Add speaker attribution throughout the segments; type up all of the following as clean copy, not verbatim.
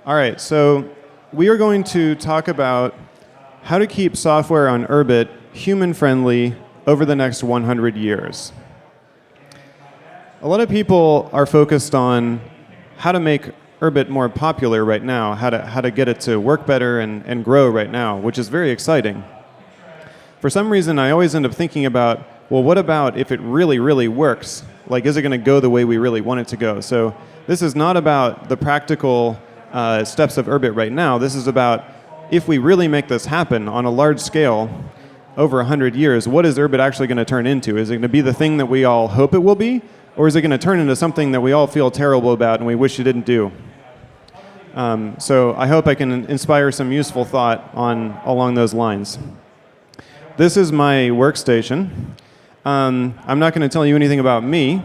Speaker 1: All right, so we are going to talk about how to keep software on Urbit human-friendly over the next 100 years. A lot of people are focused on how to make Urbit more popular right now, how to get it to work better and grow right now, which is very exciting. For some reason, I always end up thinking about, well, what about if it really, really works? Like, is it going to go the way we really want it to go? So this is not about the practical steps of Urbit right now. This is about if we really make this happen on a large scale over 100 years, what is Urbit actually going to turn into? Is it going to be the thing that we all hope it will be? Or is it going to turn into something that we all feel terrible about and we wish it didn't do? So I hope I can inspire some useful thought along those lines. This is my workstation. I'm not going to tell you anything about me,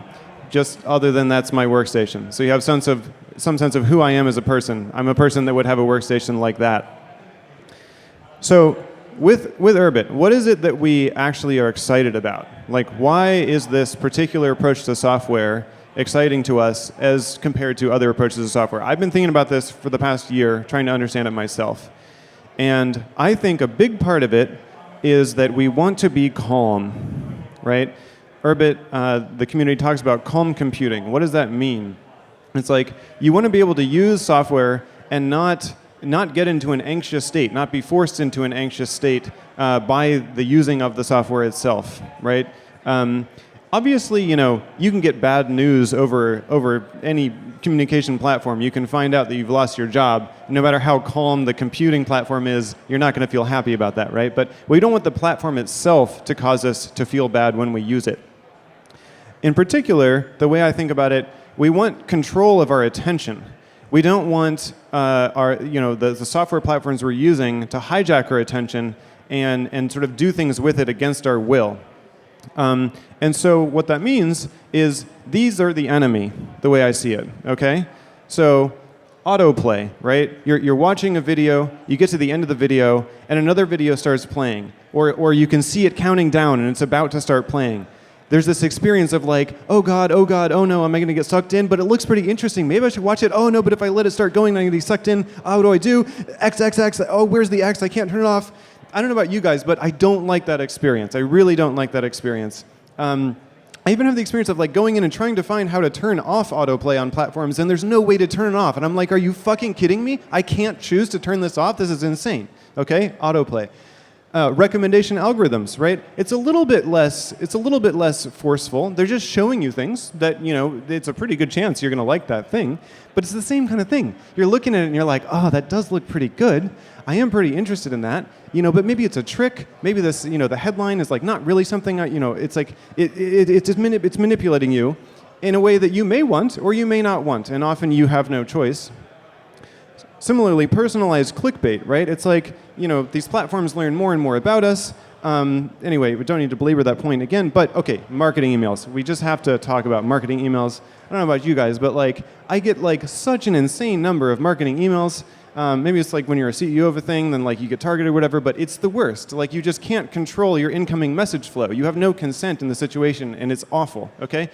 Speaker 1: just other than that's my workstation. So you have some sense of who I am as a person. I'm a person that would have a workstation like that. So with Urbit, what is it that we actually are excited about? Like, why is this particular approach to software exciting to us as compared to other approaches to software? I've been thinking about this for the past year, trying to understand it myself. And I think a big part of it is that we want to be calm, right? Urbit, the community talks about calm computing. What does that mean? It's like you want to be able to use software and not get into an anxious state, not be forced into an anxious state by the using of the software itself, right? Obviously, you can get bad news over any communication platform. You can find out that you've lost your job. No matter how calm the computing platform is, you're not going to feel happy about that, right? But we don't want the platform itself to cause us to feel bad when we use it. In particular, the way I think about it, we want control of our attention. We don't want the software platforms we're using to hijack our attention and sort of do things with it against our will. And so what that means is these are the enemy, the way I see it, okay? So autoplay, right? You're watching a video, you get to the end of the video, and another video starts playing. Or you can see it counting down, and it's about to start playing. There's this experience of like, oh God, oh no, am I going to get sucked in? But it looks pretty interesting. Maybe I should watch it. Oh no, but if I let it start going, I'm going to be sucked in. Oh, what do I do? X. Oh, where's the X? I can't turn it off. I don't know about you guys, but I don't like that experience. I really don't like that experience. I even have the experience of like going in and trying to find how to turn off autoplay on platforms, and there's no way to turn it off. And I'm like, are you fucking kidding me? I can't choose to turn this off? This is insane. Okay, autoplay. Recommendation algorithms, right? It's a little bit less forceful. They're just showing you things that, it's a pretty good chance you're going to like that thing. But it's the same kind of thing. You're looking at it and you're like, oh, that does look pretty good. I am pretty interested in that. But maybe it's a trick. Maybe this, the headline is like not really something, it's like, it's manipulating you in a way that you may want or you may not want. And often you have no choice. Similarly, personalized clickbait, right? It's like, these platforms learn more and more about us. Anyway, we don't need to belabor that point again, but okay, marketing emails. We just have to talk about marketing emails. I don't know about you guys, but like, I get like such an insane number of marketing emails. Maybe it's like when you're a CEO of a thing, then like you get targeted or whatever, but it's the worst. Like you just can't control your incoming message flow. You have no consent in the situation, and it's awful, okay?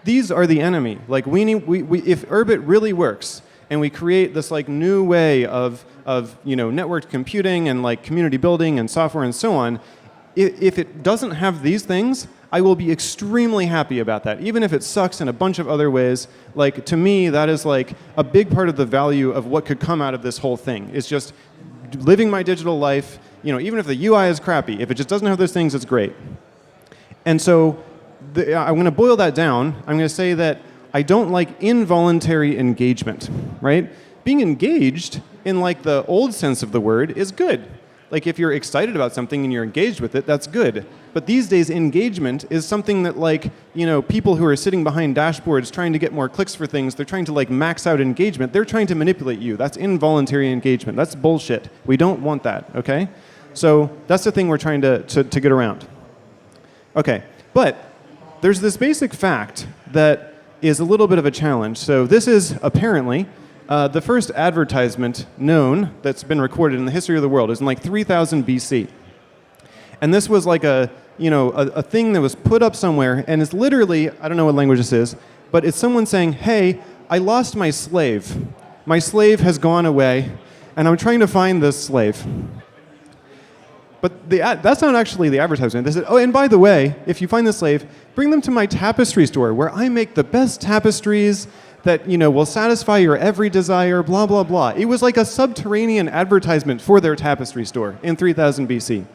Speaker 1: These are the enemy. Like if Urbit really works, and we create this like new way of networked computing and like community building and software and so on, if it doesn't have these things, I will be extremely happy about that. Even if it sucks in a bunch of other ways, like to me, that is like a big part of the value of what could come out of this whole thing. It's just living my digital life, even if the UI is crappy, if it just doesn't have those things, it's great. And so I'm going to boil that down. I'm going to say that I don't like involuntary engagement, right? Being engaged in like the old sense of the word is good. Like if you're excited about something and you're engaged with it, that's good. But these days, engagement is something that like, people who are sitting behind dashboards trying to get more clicks for things, they're trying to like max out engagement. They're trying to manipulate you. That's involuntary engagement. That's bullshit. We don't want that, okay? So that's the thing we're trying to get around. Okay, but there's this basic fact that is a little bit of a challenge. So this is apparently the first advertisement known that's been recorded in the history of the world is in like 3000 BC. And this was like a thing that was put up somewhere, and it's literally, I don't know what language this is, but it's someone saying, hey, I lost my slave. my slave has gone away, and I'm trying to find this slave. But that's not actually the advertisement. They said, oh, and by the way, if you find the slave, bring them to my tapestry store where I make the best tapestries that will satisfy your every desire, blah, blah, blah. It was like a subterranean advertisement for their tapestry store in 3000 BC.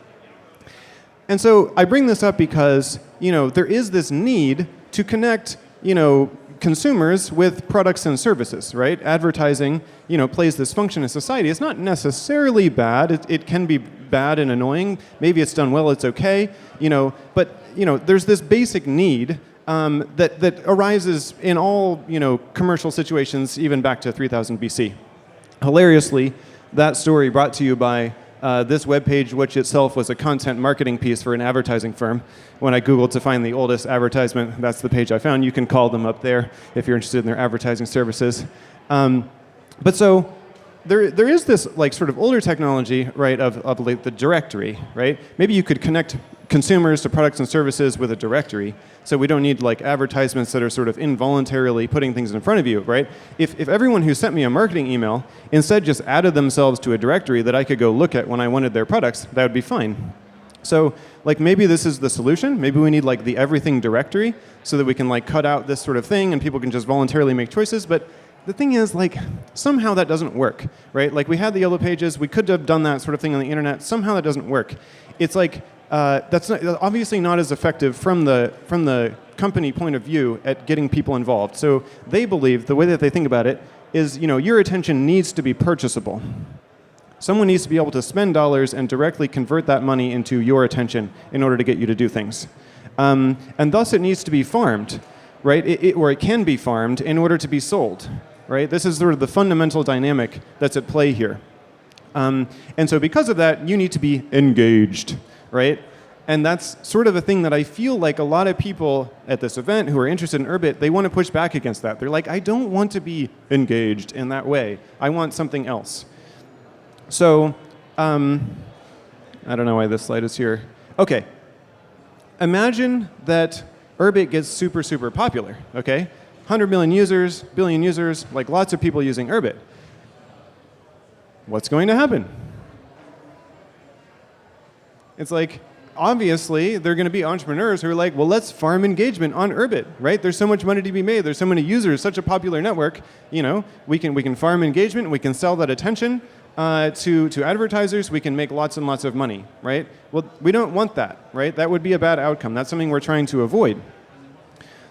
Speaker 1: And so I bring this up because there is this need to connect consumers with products and services, right? Advertising plays this function in society. It's not necessarily bad. It can be bad and annoying. Maybe it's done well, it's okay. But there's this basic need that arises in all commercial situations, even back to 3000 BC. Hilariously, that story brought to you by this webpage, which itself was a content marketing piece for an advertising firm. When I Googled to find the oldest advertisement, that's the page I found. You can call them up there if you're interested in their advertising services. But so there is this sort of older technology, right, of the directory, right? Maybe you could connect consumers to products and services with a directory, so we don't need advertisements that are sort of involuntarily putting things in front of you, right? If everyone who sent me a marketing email instead just added themselves to a directory that I could go look at when I wanted their products, that would be fine. So maybe this is the solution. Maybe we need the everything directory so that we can cut out this sort of thing and people can just voluntarily make choices. But the thing is, somehow that doesn't work, right? We had the yellow pages. We could have done that sort of thing on the internet. Somehow that doesn't work. It's that's obviously not as effective from the company point of view at getting people involved. So they believe, the way that they think about it is, your attention needs to be purchasable. Someone needs to be able to spend dollars and directly convert that money into your attention in order to get you to do things. And thus it needs to be farmed, right? Or it can be farmed in order to be sold, right? This is sort of the fundamental dynamic that's at play here. And so because of that, you need to be engaged, right? And that's sort of a thing that I feel like a lot of people at this event who are interested in Urbit, they want to push back against that. They're like, I don't want to be engaged in that way. I want something else. So, I don't know why this slide is here. Okay. Imagine that Urbit gets super, super popular, okay? 100 million users, billion users, lots of people using Urbit. What's going to happen? It's obviously, there are going to be entrepreneurs who are well, let's farm engagement on Urbit, right? There's so much money to be made. There's so many users, such a popular network. We can farm engagement. We can sell that attention to advertisers. We can make lots and lots of money, right? Well, we don't want that, right? That would be a bad outcome. That's something we're trying to avoid.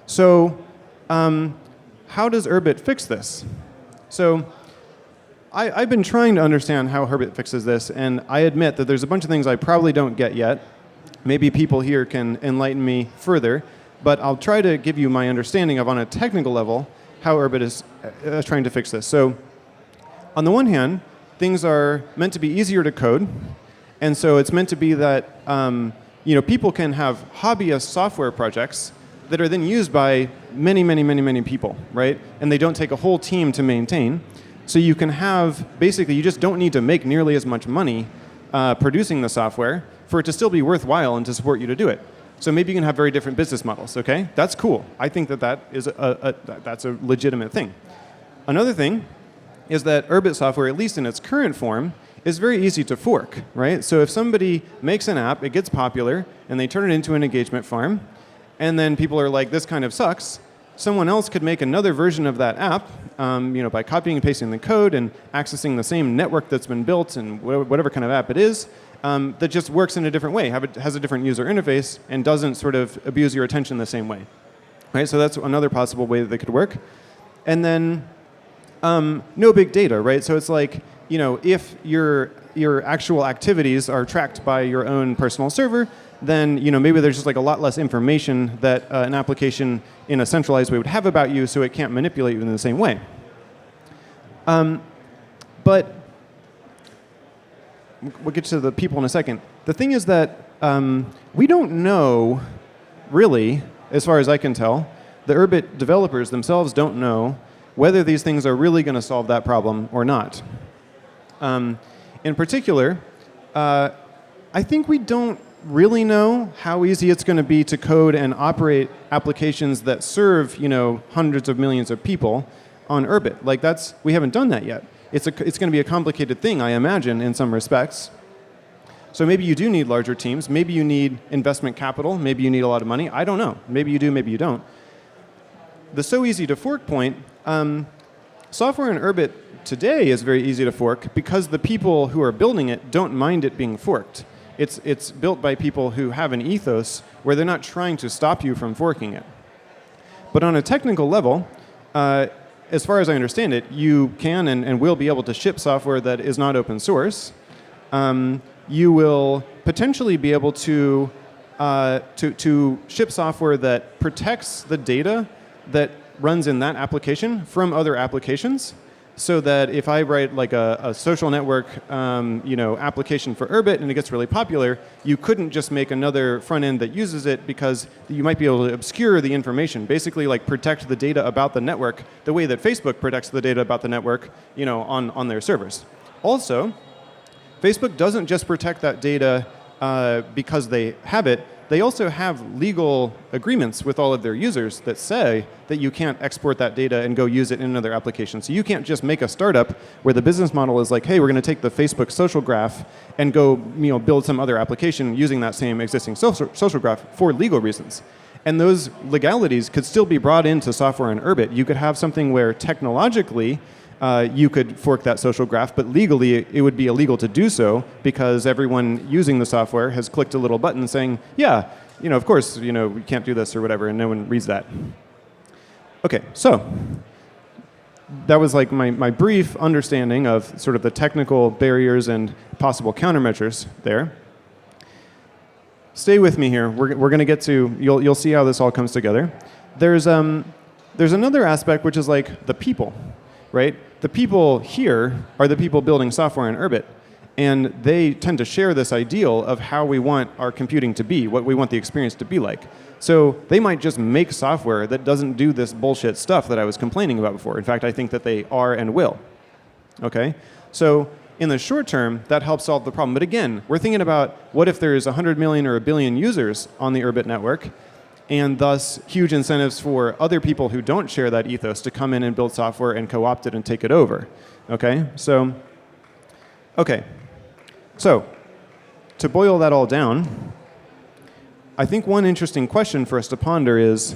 Speaker 1: So how does Urbit fix this? So I've been trying to understand how Urbit fixes this, and I admit that there's a bunch of things I probably don't get yet. Maybe people here can enlighten me further, but I'll try to give you my understanding of, on a technical level, how Urbit is trying to fix this. So on the one hand, things are meant to be easier to code, and so it's meant to be that people can have hobbyist software projects that are then used by many, many, many, many people, right? And they don't take a whole team to maintain. So you can have, basically, you just don't need to make nearly as much money producing the software for it to still be worthwhile and to support you to do it. So maybe you can have very different business models, okay? That's cool. I think that is that's a legitimate thing. Another thing is that Urbit software, at least in its current form, is very easy to fork, right? So if somebody makes an app, it gets popular, and they turn it into an engagement farm, and then people are like, this kind of sucks, someone else could make another version of that app, by copying and pasting the code and accessing the same network that's been built and whatever kind of app it is, that just works in a different way, has a different user interface, and doesn't sort of abuse your attention the same way. Right? So that's another possible way that they could work. And then no big data, right? So it's if your actual activities are tracked by your own personal server, then maybe there's just a lot less information that an application in a centralized way would have about you, so it can't manipulate you in the same way. But we'll get to the people in a second. The thing is that we don't know, really, as far as I can tell, the Urbit developers themselves don't know whether these things are really going to solve that problem or not. In particular, I think we don't really know how easy it's going to be to code and operate applications that serve, hundreds of millions of people on Urbit. Like we haven't done that yet. It's going to be a complicated thing, I imagine, in some respects. So maybe you do need larger teams. Maybe you need investment capital. Maybe you need a lot of money. I don't know. Maybe you do, maybe you don't. The so easy to fork point, software in Urbit today is very easy to fork because the people who are building it don't mind it being forked. It's built by people who have an ethos where they're not trying to stop you from forking it. But on a technical level, as far as I understand it, you can and will be able to ship software that is not open source. You will potentially be able to ship software that protects the data that runs in that application from other applications, so that if I write like a social network application for Urbit and it gets really popular, you couldn't just make another front end that uses it, because you might be able to obscure the information, basically like protect the data about the network the way that Facebook protects the data about the network on their servers. Also, Facebook doesn't just protect that data because they have it. They also have legal agreements with all of their users that say that you can't export that data and go use it in another application. So you can't just make a startup where the business model is like, hey, we're going to take the Facebook social graph and go build some other application using that same existing social graph for legal reasons. And those legalities could still be brought into software in Urbit. You could have something where technologically you could fork that social graph, but legally it would be illegal to do so because everyone using the software has clicked a little button saying, yeah, of course, we can't do this or whatever, and no one reads that. Okay, so that was like my brief understanding of sort of the technical barriers and possible countermeasures there. Stay with me here. We're going to get to, you'll see how this all comes together. There's another aspect, which is like the people, right? The people here are the people building software in Urbit, and they tend to share this ideal of how we want our computing to be, what we want the experience to be like. So they might just make software that doesn't do this bullshit stuff that I was complaining about before. In fact, I think that they are and will. Okay? So in the short term, that helps solve the problem. But again, we're thinking about what if there's 100 million or a billion users on the Urbit network, and thus huge incentives for other people who don't share that ethos to come in and build software and co-opt it and take it over. Okay? So to boil that all down, I think one interesting question for us to ponder is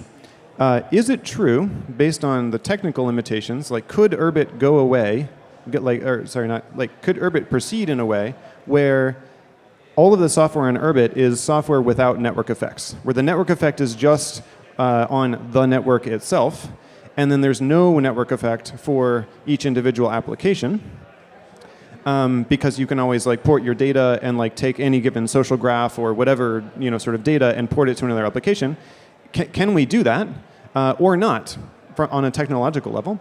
Speaker 1: it true, based on the technical limitations, like could Urbit go away, could Urbit proceed in a way where all of the software in Urbit is software without network effects, where the network effect is just on the network itself, and then there's no network effect for each individual application, because you can always like port your data and like take any given social graph or whatever sort of data and port it to another application. Can we do that or not on a technological level?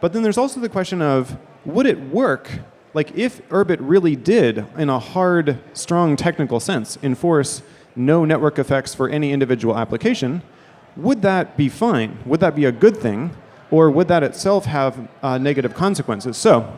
Speaker 1: But then there's also the question of, would it work? Like if Urbit really did, in a hard, strong technical sense, enforce no network effects for any individual application, would that be fine? Would that be a good thing? Or would that itself have negative consequences? So,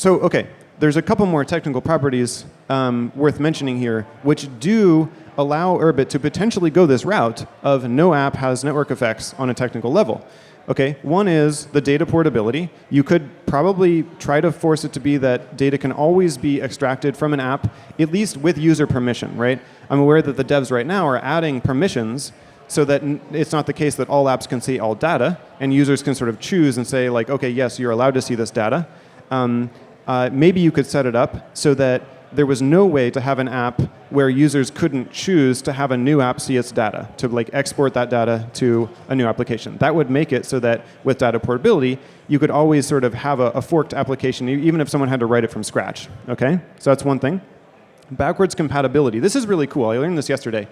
Speaker 1: okay, there's a couple more technical properties worth mentioning here, which do allow Urbit to potentially go this route of no app has network effects on a technical level. Okay, one is the data portability. You could probably try to force it to be that data can always be extracted from an app, at least with user permission, right? I'm aware that the devs right now are adding permissions so that it's not the case that all apps can see all data, and users can sort of choose and say like, okay, yes, you're allowed to see this data. Maybe you could set it up so that there was no way to have an app where users couldn't choose to have a new app see its data, to like export that data to a new application. That would make it so that with data portability, you could always sort of have a forked application, even if someone had to write it from scratch. Okay, so that's one thing. Backwards compatibility. This is really cool. I learned this yesterday.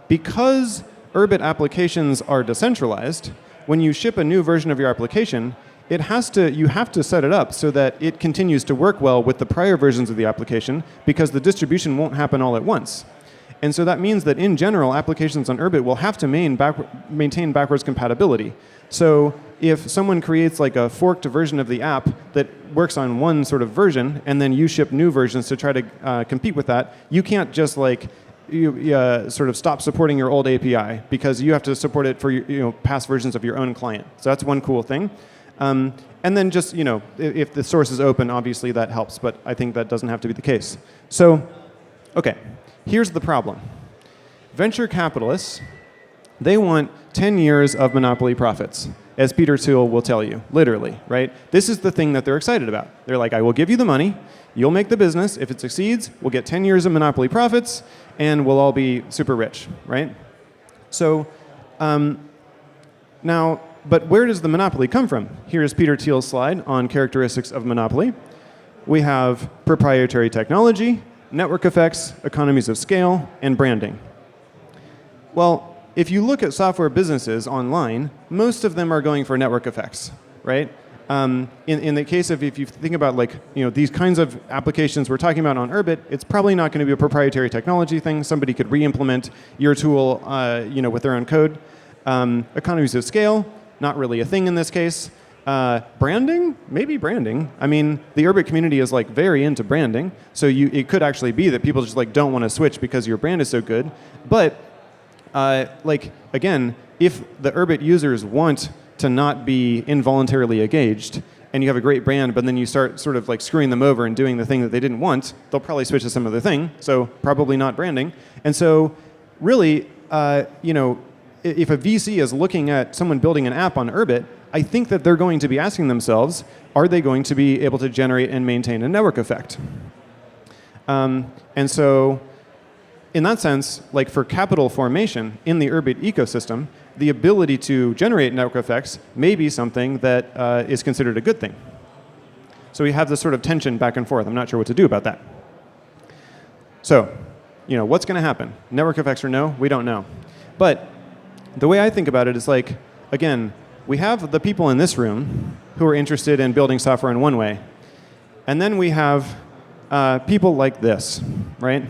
Speaker 1: Because Urbit applications are decentralized, when you ship a new version of your application, you have to set it up so that it continues to work well with the prior versions of the application, because the distribution won't happen all at once. And so that means that in general, applications on Urbit will have to maintain backwards compatibility. So if someone creates like a forked version of the app that works on one sort of version, and then you ship new versions to try to compete with that, you can't just like sort of stop supporting your old API because you have to support it for past versions of your own client. So that's one cool thing. And then just, if the source is open, obviously that helps, but I think that doesn't have to be the case. So, okay, here's the problem. Venture capitalists, they want 10 years of monopoly profits, as Peter Thiel will tell you, literally, right? This is the thing that they're excited about. They're like, I will give you the money, you'll make the business. If it succeeds, we'll get 10 years of monopoly profits, and we'll all be super rich, right? So now, but where does the monopoly come from? Here's Peter Thiel's slide on characteristics of monopoly. We have proprietary technology, network effects, economies of scale, and branding. Well, if you look at software businesses online, most of them are going for network effects, right? In the case of, if you think about these kinds of applications we're talking about on Urbit, it's probably not going to be a proprietary technology thing. Somebody could re-implement your tool, with their own code. Economies of scale, not really a thing in this case. Branding, maybe branding. I mean, the Urbit community is very into branding, so it could actually be that people just don't want to switch because your brand is so good. But again, if the Urbit users want to not be involuntarily engaged, and you have a great brand, but then you start sort of screwing them over and doing the thing that they didn't want, they'll probably switch to some other thing. So probably not branding. And so really, if a VC is looking at someone building an app on Urbit, I think that they're going to be asking themselves, are they going to be able to generate and maintain a network effect? And so in that sense, for capital formation in the Urbit ecosystem, the ability to generate network effects may be something that is considered a good thing. So we have this sort of tension back and forth. I'm not sure what to do about that. So, what's going to happen? Network effects or no? We don't know. But the way I think about it is again, we have the people in this room who are interested in building software in one way. And then we have people like this, right?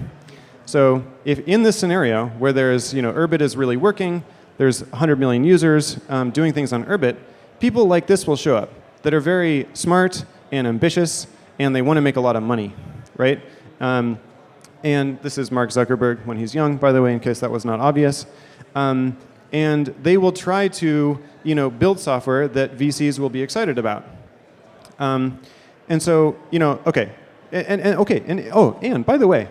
Speaker 1: So if in this scenario where there's, Urbit is really working, there's 100 million users doing things on Urbit, people like this will show up that are very smart and ambitious, and they want to make a lot of money, right? And this is Mark Zuckerberg when he's young, by the way, in case that was not obvious. And they will try to, build software that VCs will be excited about. And so, okay. And by the way,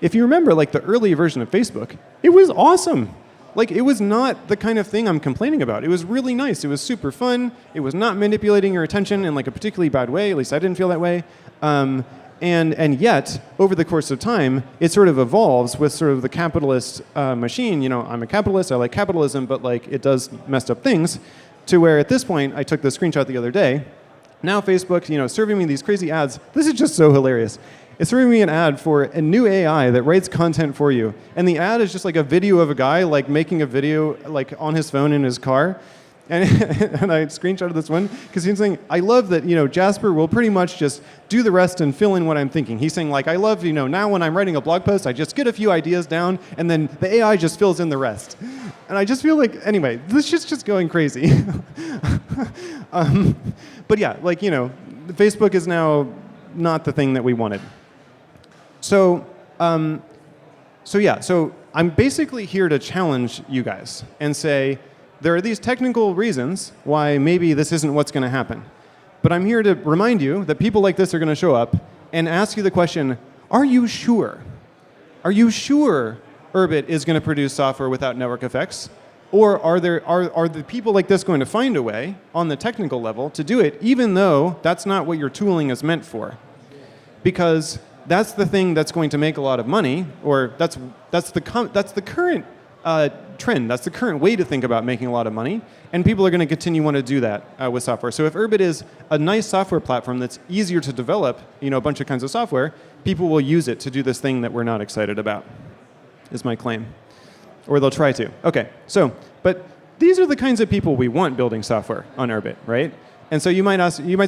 Speaker 1: if you remember, the early version of Facebook, it was awesome. It was not the kind of thing I'm complaining about. It was really nice. It was super fun. It was not manipulating your attention in a particularly bad way. At least I didn't feel that way. And yet, over the course of time, it sort of evolves with sort of the capitalist machine. I'm a capitalist. I like capitalism, but it does messed up things. To where at this point, I took the screenshot the other day. Now Facebook, serving me these crazy ads. This is just so hilarious. It's serving me an ad for a new AI that writes content for you. And the ad is just a video of a guy making a video on his phone in his car. And, and I screenshotted this one because he's saying, I love that, Jasper will pretty much just do the rest and fill in what I'm thinking. He's saying I love, now when I'm writing a blog post, I just get a few ideas down and then the AI just fills in the rest. And I just feel anyway, this shit's just going crazy. But yeah, Facebook is now not the thing that we wanted. So I'm basically here to challenge you guys and say, there are these technical reasons why maybe this isn't what's going to happen. But I'm here to remind you that people like this are going to show up and ask you the question, are you sure? Are you sure Urbit is going to produce software without network effects? Or are the people like this going to find a way on the technical level to do it, even though that's not what your tooling is meant for? Because that's the thing that's going to make a lot of money, or that's the current trend. That's the current way to think about making a lot of money, and people are going to continue want to do that with software. So if Urbit is a nice software platform that's easier to develop, a bunch of kinds of software, people will use it to do this thing that we're not excited about, is my claim. Or they'll try to. Okay, but these are the kinds of people we want building software on Urbit, right? And so you might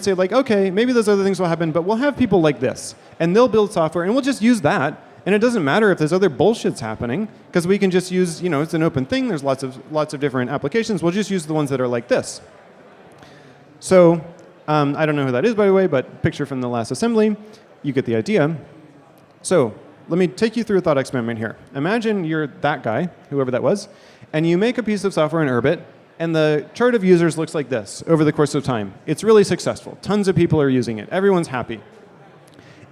Speaker 1: say okay, maybe those other things will happen, but we'll have people like this, and they'll build software, and we'll just use that. And it doesn't matter if there's other bullshits happening, because we can just use, it's an open thing. There's lots of different applications. We'll just use the ones that are like this. So I don't know who that is, by the way, but picture from the last assembly. You get the idea. So let me take you through a thought experiment here. Imagine you're that guy, whoever that was, and you make a piece of software in Urbit, and the chart of users looks like this over the course of time. It's really successful. Tons of people are using it. Everyone's happy.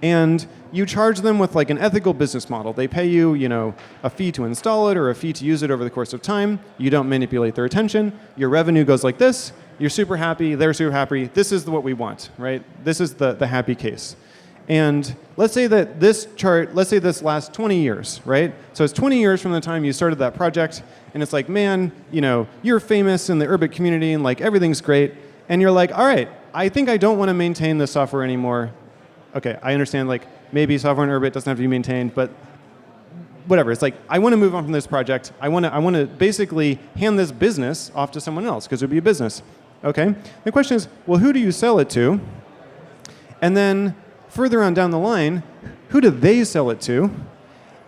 Speaker 1: And you charge them with like an ethical business model. They pay you, a fee to install it or a fee to use it over the course of time. You don't manipulate their attention. Your revenue goes like this. You're super happy. They're super happy. This is what we want, right? This is the happy case. And let's say that this chart, let's say this lasts 20 years, right? So it's 20 years from the time you started that project, and it's like, man, you're famous in the Urbit community, and like everything's great. And you're like, all right, I think I don't want to maintain this software anymore. Okay, I understand, like, maybe software in Urbit doesn't have to be maintained, but whatever. It's like, I want to move on from this project. I want to basically hand this business off to someone else, because it would be a business. Okay? The question is, well, who do you sell it to? And then further on down the line, who do they sell it to?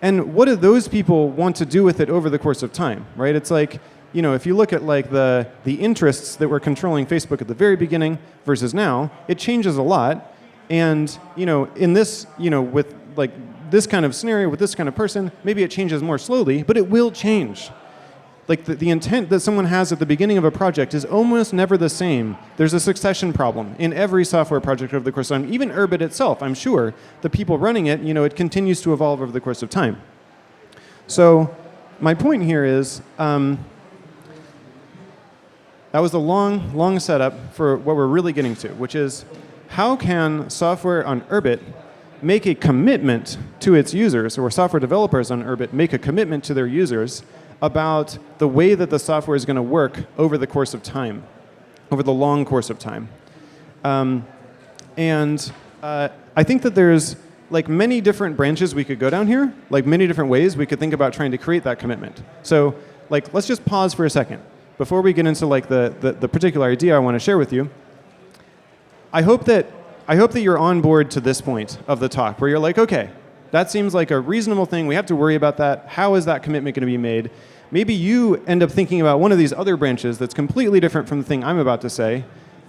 Speaker 1: And what do those people want to do with it over the course of time, right? It's like, if you look at like the interests that were controlling Facebook at the very beginning versus now, it changes a lot. And, in this, with like this kind of scenario, with this kind of person, maybe it changes more slowly, but it will change. Like the intent that someone has at the beginning of a project is almost never the same. There's a succession problem in every software project over the course of time. Even Urbit itself, I'm sure, the people running it, it continues to evolve over the course of time. So my point here is, that was a long setup for what we're really getting to, which is how can software on Urbit make a commitment to its users, or software developers on Urbit make a commitment to their users about the way that the software is going to work over the course of time, over the long course of time. I think that there's like many different branches we could go down here, like many different ways we could think about trying to create that commitment. So like, let's just pause for a second. Before we get into like the particular idea I want to share with you, I hope that you're on board to this point of the talk, where you're like, okay, that seems like a reasonable thing. We have to worry about that. How is that commitment going to be made? Maybe you end up thinking about one of these other branches that's completely different from the thing I'm about to say,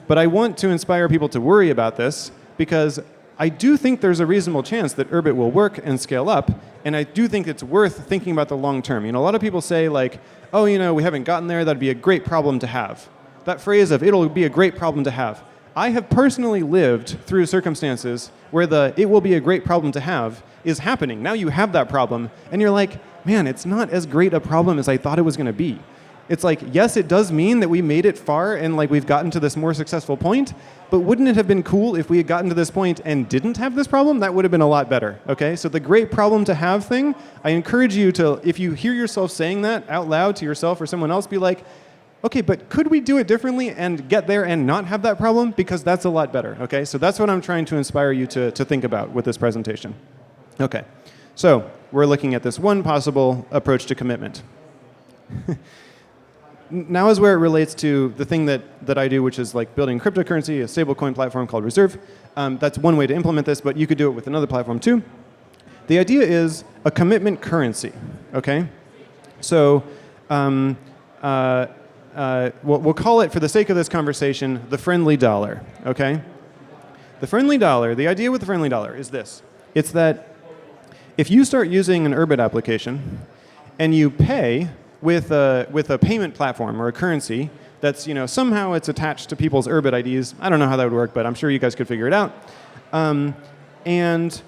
Speaker 1: but I want to inspire people to worry about this, because I do think there's a reasonable chance that Urbit will work and scale up, and I do think it's worth thinking about the long term. A lot of people say like, oh, we haven't gotten there, that'd be a great problem to have. That phrase of it'll be a great problem to have. I have personally lived through circumstances where the it will be a great problem to have is happening. Now you have that problem, and you're like, man, it's not as great a problem as I thought it was going to be. It's like, yes, it does mean that we made it far and like we've gotten to this more successful point, but wouldn't it have been cool if we had gotten to this point and didn't have this problem? That would have been a lot better, okay? So the great problem to have thing, I encourage you to, if you hear yourself saying that out loud to yourself or someone else, be like, okay, but could we do it differently and get there and not have that problem? Because that's a lot better, okay? So that's what I'm trying to inspire you to think about with this presentation. Okay, so we're looking at this one possible approach to commitment. Now is where it relates to the thing that I do, which is like building cryptocurrency, a stablecoin platform called Reserve. That's one way to implement this, but you could do it with another platform too. The idea is a commitment currency, okay? So we'll call it, for the sake of this conversation, the friendly dollar, okay? The friendly dollar, the idea with the friendly dollar is this. It's that if you start using an Urbit application and you pay with a payment platform or a currency that's, somehow it's attached to people's Urbit IDs. I don't know how that would work, but I'm sure you guys could figure it out. And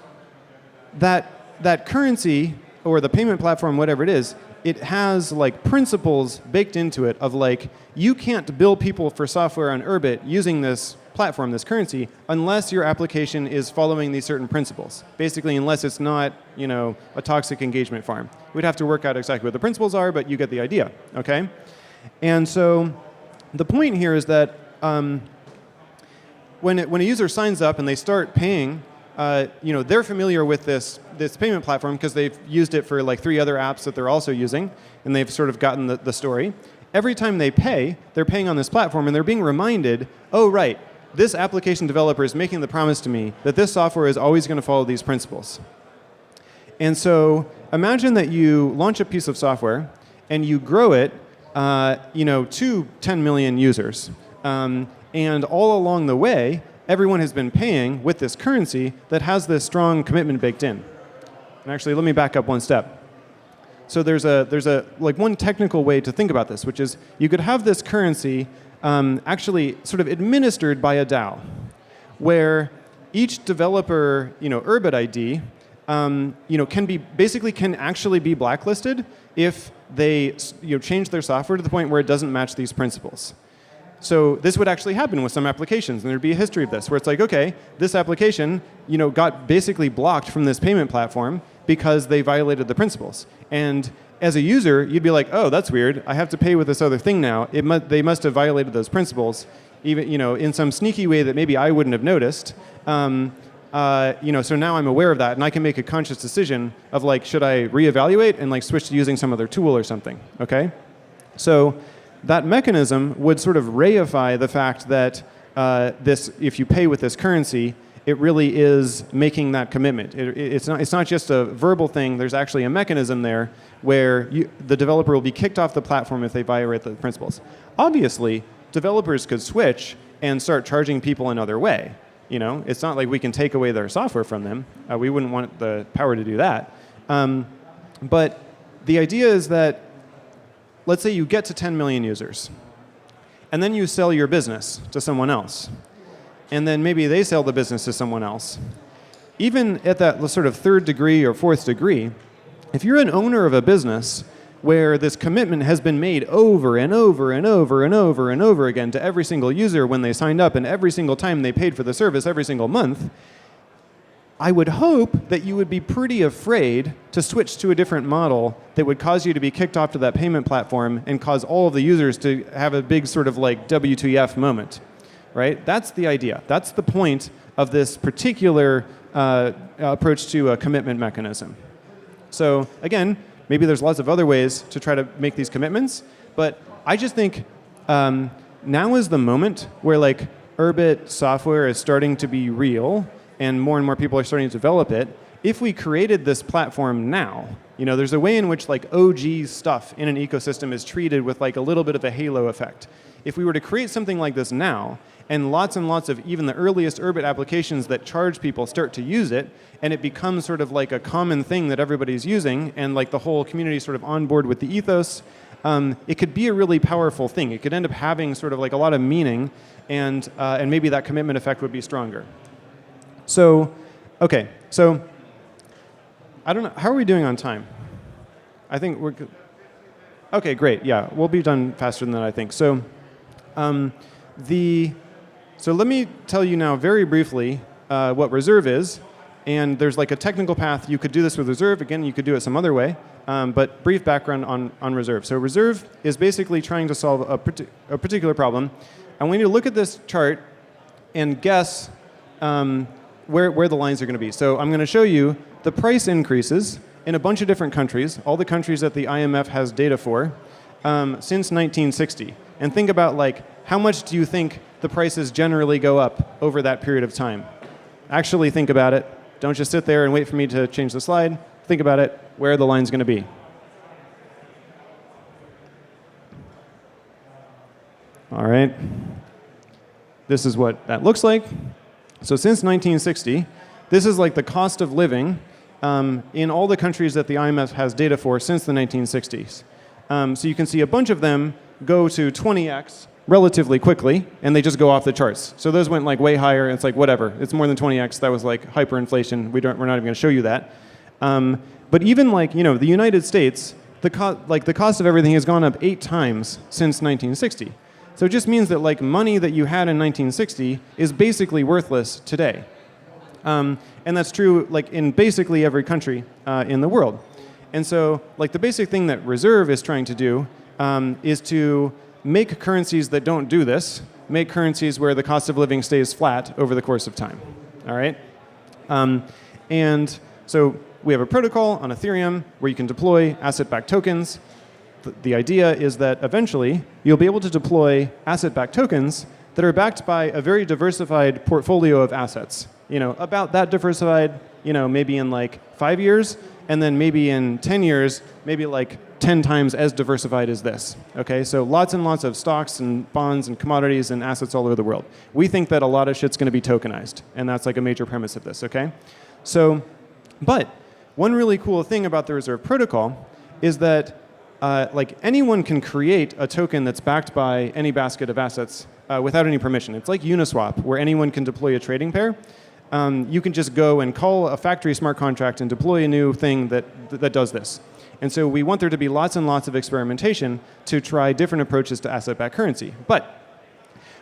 Speaker 1: that currency or the payment platform, whatever it is, it has like principles baked into it of like, you can't bill people for software on Urbit using this platform, this currency, unless your application is following these certain principles. Basically, unless it's not, a toxic engagement farm. We'd have to work out exactly what the principles are, but you get the idea, okay? And so the point here is that when a user signs up and they start paying, they're familiar with this payment platform because they've used it for like 3 other apps that they're also using, and they've sort of gotten the story. Every time they pay, they're paying on this platform, and they're being reminded, oh, right, this application developer is making the promise to me that this software is always going to follow these principles. And so imagine that you launch a piece of software and you grow it to 10 million users. And all along the way, everyone has been paying with this currency that has this strong commitment baked in. And actually, let me back up one step. So there's a like one technical way to think about this, which is you could have this currency actually sort of administered by a DAO, where each developer, Urbit ID, can actually be blacklisted if they change their software to the point where it doesn't match these principles. So this would actually happen with some applications, and there'd be a history of this, where it's like, okay, this application, got basically blocked from this payment platform because they violated the principles. And as a user, you'd be like, oh, that's weird. I have to pay with this other thing now. They must have violated those principles, even in some sneaky way that maybe I wouldn't have noticed. So now I'm aware of that, and I can make a conscious decision of like, should I reevaluate and like switch to using some other tool or something? Okay, so that mechanism would sort of reify the fact that if you pay with this currency, it really is making that commitment. It's not just a verbal thing. There's actually a mechanism there where the developer will be kicked off the platform if they violate the principles. Obviously, developers could switch and start charging people another way. It's not like we can take away their software from them. We wouldn't want the power to do that. But the idea is that, let's say you get to 10 million users, and then you sell your business to someone else. And then maybe they sell the business to someone else. Even at that sort of third degree or fourth degree, if you're an owner of a business where this commitment has been made over and over and over and over and over again to every single user when they signed up and every single time they paid for the service every single month, I would hope that you would be pretty afraid to switch to a different model that would cause you to be kicked off to that payment platform and cause all of the users to have a big sort of like WTF moment. Right? That's the idea. That's the point of this particular approach to a commitment mechanism. So again, maybe there's lots of other ways to try to make these commitments, but I just think now is the moment where like Urbit software is starting to be real and more people are starting to develop it. If we created this platform now, there's a way in which like OG stuff in an ecosystem is treated with like a little bit of a halo effect. If we were to create something like this now, and lots of even the earliest Urbit applications that charge people start to use it, and it becomes sort of like a common thing that everybody's using, and like the whole community sort of on board with the ethos, it could be a really powerful thing. It could end up having sort of like a lot of meaning, and maybe that commitment effect would be stronger. So, okay, so I don't know, how are we doing on time? I think we're good. Okay, great, yeah, we'll be done faster than that, I think. So, so let me tell you now very briefly what Reserve is. And there's like a technical path. You could do this with Reserve. Again, you could do it some other way. But brief background on Reserve. So Reserve is basically trying to solve a particular problem. And we need to look at this chart and guess where the lines are going to be. So I'm going to show you the price increases in a bunch of different countries, all the countries that the IMF has data for, since 1960. And think about like, how much do you think the prices generally go up over that period of time? Actually think about it. Don't just sit there and wait for me to change the slide. Think about it. Where are the lines going to be? All right. This is what that looks like. So since 1960, this is like the cost of living in all the countries that the IMF has data for since the 1960s. So you can see a bunch of them go to 20x relatively quickly, and they just go off the charts. So those went like way higher. It's like whatever. It's more than 20x. That was like hyperinflation. We're not even going to show you that. But even like the United States, the cost of everything has gone up 8 times since 1960. So it just means that like money that you had in 1960 is basically worthless today. And that's true like in basically every country in the world. And so like the basic thing that Reserve is trying to do is to make currencies that don't do this, make currencies where the cost of living stays flat over the course of time. All right? And so we have a protocol on Ethereum where you can deploy asset-backed tokens. The idea is that eventually you'll be able to deploy asset-backed tokens that are backed by a very diversified portfolio of assets. About that diversified, maybe in like 5 years, and then maybe in 10 years, maybe like 10 times as diversified as this. Okay, so lots and lots of stocks and bonds and commodities and assets all over the world. We think that a lot of shit's going to be tokenized, and that's like a major premise of this. Okay, so, but one really cool thing about the Reserve Protocol is that like anyone can create a token that's backed by any basket of assets without any permission. It's like Uniswap, where anyone can deploy a trading pair. You can just go and call a factory smart contract and deploy a new thing that does this. And so we want there to be lots and lots of experimentation to try different approaches to asset-backed currency. But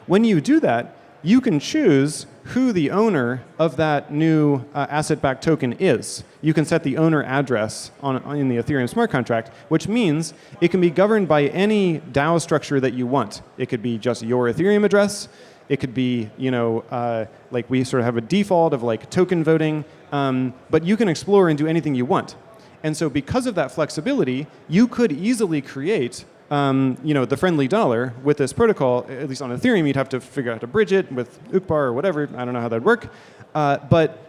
Speaker 1: when you do that, you can choose who the owner of that new asset-backed token is. You can set the owner address in the Ethereum smart contract, which means it can be governed by any DAO structure that you want. It could be just your Ethereum address. It could be, like we sort of have a default of like token voting, but you can explore and do anything you want. And so because of that flexibility, you could easily create the friendly dollar with this protocol. At least on Ethereum, you'd have to figure out how to bridge it with UKBAR or whatever. I don't know how that'd work. But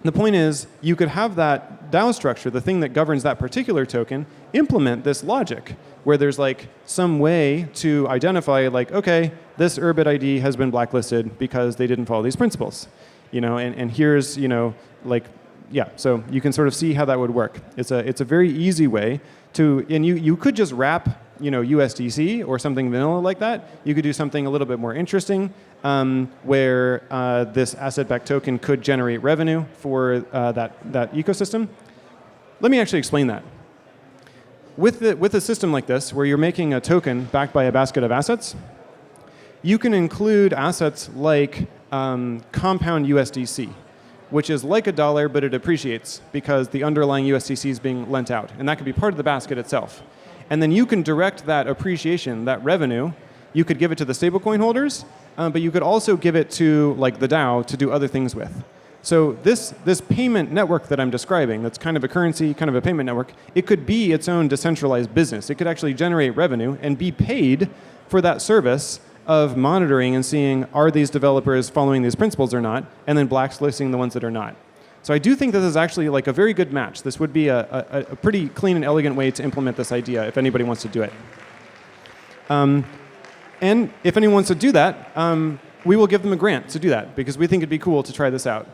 Speaker 1: the point is, you could have that DAO structure, the thing that governs that particular token, implement this logic where there's like some way to identify like, okay, this Urbit ID has been blacklisted because they didn't follow these principles. And here's, so you can sort of see how that would work. It's a very easy way to, and you could just wrap USDC or something vanilla like that. You could do something a little bit more interesting where this asset-backed token could generate revenue for that ecosystem. Let me actually explain that. With a system like this, where you're making a token backed by a basket of assets, you can include assets like compound USDC, which is like a dollar, but it appreciates because the underlying USDC is being lent out. And that could be part of the basket itself. And then you can direct that appreciation, that revenue, you could give it to the stablecoin holders, but you could also give it to like the DAO to do other things with. So this payment network that I'm describing, that's kind of a currency, kind of a payment network, it could be its own decentralized business. It could actually generate revenue and be paid for that service of monitoring and seeing, are these developers following these principles or not, and then blacklisting the ones that are not. So I do think this is actually like a very good match. This would be a pretty clean and elegant way to implement this idea if anybody wants to do it. And if anyone wants to do that, we will give them a grant to do that because we think it'd be cool to try this out.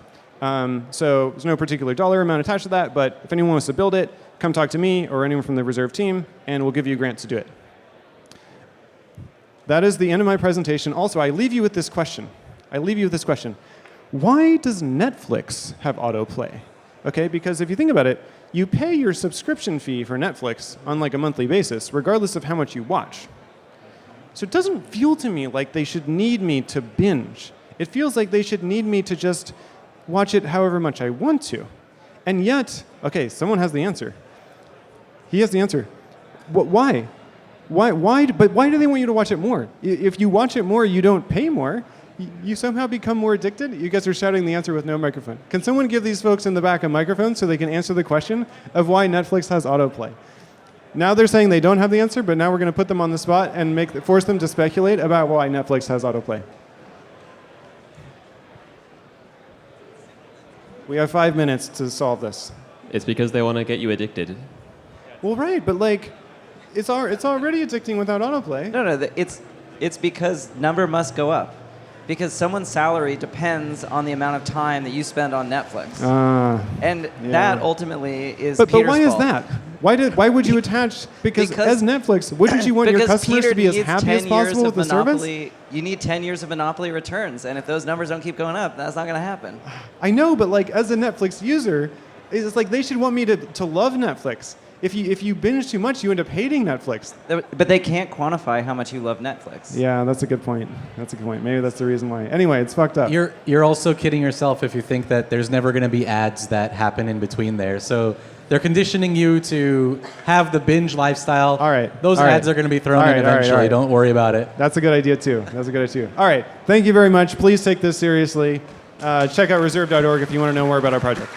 Speaker 1: So there's no particular dollar amount attached to that, but if anyone wants to build it, come talk to me or anyone from the Reserve team, and we'll give you a grant to do it. That is the end of my presentation. Also, I leave you with this question. Why does Netflix have autoplay? Okay, because if you think about it, you pay your subscription fee for Netflix on like a monthly basis, regardless of how much you watch. So it doesn't feel to me like they should need me to binge. It feels like they should need me to just watch it however much I want to. And yet, okay, someone has the answer. He has the answer. Why? But why do they want you to watch it more? If you watch it more, you don't pay more. You somehow become more addicted? You guys are shouting the answer with no microphone. Can someone give these folks in the back a microphone so they can answer the question of why Netflix has autoplay? Now they're saying they don't have the answer, but now we're going to put them on the spot and force them to speculate about why Netflix has autoplay. We have 5 minutes to solve this.
Speaker 2: It's because they want to get you addicted.
Speaker 1: Well, right, but like, it's already addicting without autoplay.
Speaker 3: No, it's because number must go up. Because someone's salary depends on the amount of time that you spend on Netflix. That ultimately is Peter's
Speaker 1: But why
Speaker 3: fault.
Speaker 1: is that? Why would you attach? Because as Netflix, wouldn't you want your customers to be as happy as possible with the service?
Speaker 3: You need 10 years of monopoly returns, and if those numbers don't keep going up, that's not going to happen.
Speaker 1: I know, but like as a Netflix user, it's like they should want me to love Netflix. If you binge too much, you end up hating Netflix.
Speaker 3: But they can't quantify how much you love Netflix.
Speaker 1: Yeah, that's a good point. Maybe that's the reason why. Anyway, it's fucked up.
Speaker 4: You're also kidding yourself if you think that there's never going to be ads that happen in between there. So they're conditioning you to have the binge lifestyle.
Speaker 1: All right.
Speaker 4: Those ads are going to be thrown in eventually. All right. Don't worry about it.
Speaker 1: That's a good idea, too. All right. Thank you very much. Please take this seriously. Check out reserve.org if you want to know more about our project.